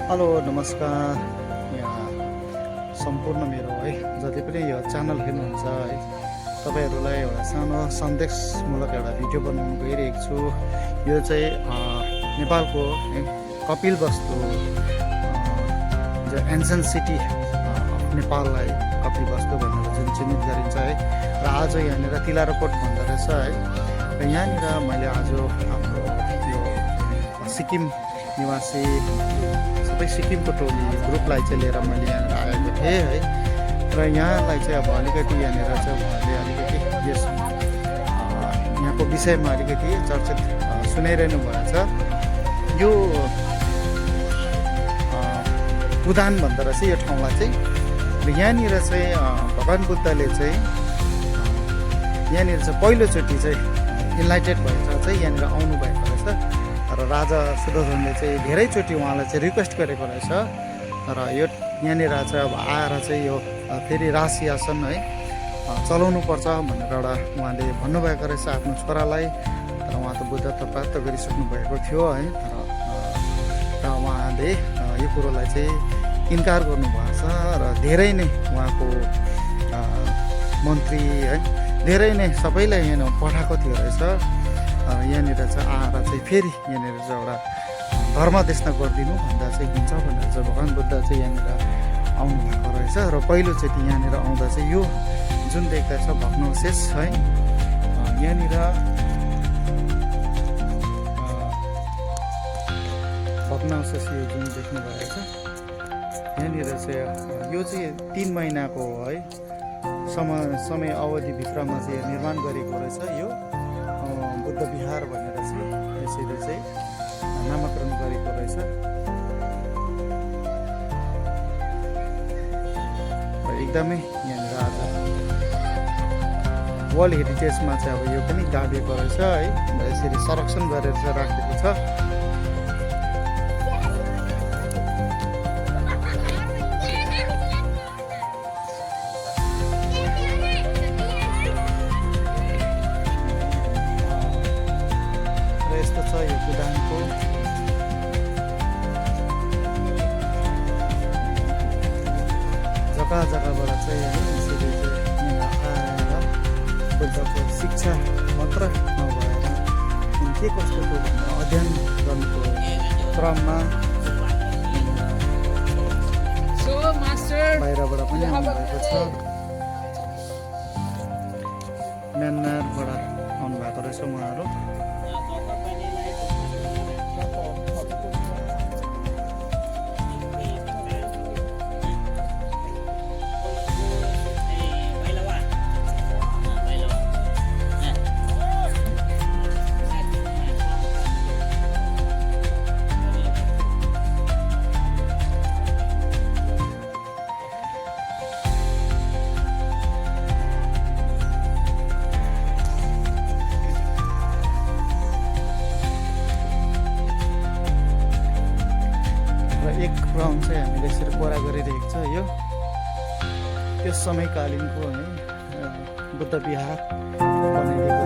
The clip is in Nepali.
हेलो नमस्कार। यहाँ सम्पूर्ण मेरो है जति पनि यो च्यानल हेर्नुहुन्छ है तपाईँहरूलाई एउटा सानो सन्देशमूलक एउटा भिडियो बनाउनु गइरहेको छु। यो चाहिँ नेपालको है कपिलवस्तु जो एन्सेन्ट सिटी अफ नेपाललाई कपिलवस्तु भनेर जुन चिन्हित गरिन्छ है र आज यहाँनिर तिलारकोट भन्दो रहेछ है र यहाँनिर मैले आज हाम्रो यो सिक्किम निवासी सबै सिक्किमको टोली ग्रुपलाई चाहिँ लिएर मैले यहाँनिर आएको थिएँ है र यहाँलाई चाहिँ अब अलिकति यहाँनिर चाहिँ उहाँले अलिकति यस यहाँको विषयमा अलिकति चर्चित सुनाइरहनु भएछ। यो उदान भन्दो रहेछ यो ठाउँलाई चाहिँ र यहाँनिर चाहिँ भगवान् बुद्धले चाहिँ यहाँनिर चाहिँ पहिलोचोटि चाहिँ इन्लाइटेड भएर चाहिँ यहाँनिर आउनुभएको रहेछ र राजा सुदर्शनले चाहिँ धेरैचोटि उहाँलाई चाहिँ रिक्वेस्ट गरेको रहेछ र यो यहाँनिर चाहिँ अब आएर चाहिँ यो फेरि राज सिंहासन है चलाउनु पर्छ भनेर एउटा उहाँले भन्नुभएको रहेछ आफ्नो छोरालाई। तर उहाँ त बुद्धत्व प्राप्त गरिसक्नु भएको थियो है र उहाँले यो कुरोलाई चाहिँ इन्कार गर्नुभएको छ र धेरै नै उहाँको मन्त्री है धेरै नै सबैलाई यहाँ पठाएको थियो रहेछ। यहाँनिर चाहिँ आएर चाहिँ फेरि यहाँनिर चाहिँ एउटा धर्म देशना गरिदिनु भन्दा चाहिँ हुन्छ भनेर चाहिँ भगवान् बुद्ध चाहिँ यहाँनिर आउनु भएको रहेछ र पहिलोचोटि यहाँनिर आउँदा चाहिँ यो जुन देख्दैछ भग्नावशेष है यहाँनिर भग्नावशेष यो जुन देख्नु भएको छ यहाँनिर चाहिँ यो चाहिँ 3 महिनाको है समय अवधिभित्रमा चाहिँ निर्माण गरेको रहेछ। यो बुद्ध विहार भनेर चाहिँ यसरी चाहिँ नामाकरण गरेको रहेछ र एकदमै यहाँनिर आज वर्ल्ड हेरिटेजमा चाहिँ अब यो पनि गाभिएको रहेछ है र यसरी संरक्षण गरेर चाहिँ राखेको छ। यस्तो छ यो उदानको जग्गा जग्गाबाट चाहिँ है यसरी चाहिँ आएर बुद्धको शिक्षा मात्र नभएर के कस्तो अध्ययन गर्नुको क्रममा बाहिरबाट पनि आउनुभएको छ। म्यानमारबाट आउनुभएको रहेछ उहाँहरू। एक राउन्ड चाहिँ हामीले यसरी कोरा गरिरहेको छ। यो त्यो समयकालीनको है बुद्ध विहार बनाइदिएको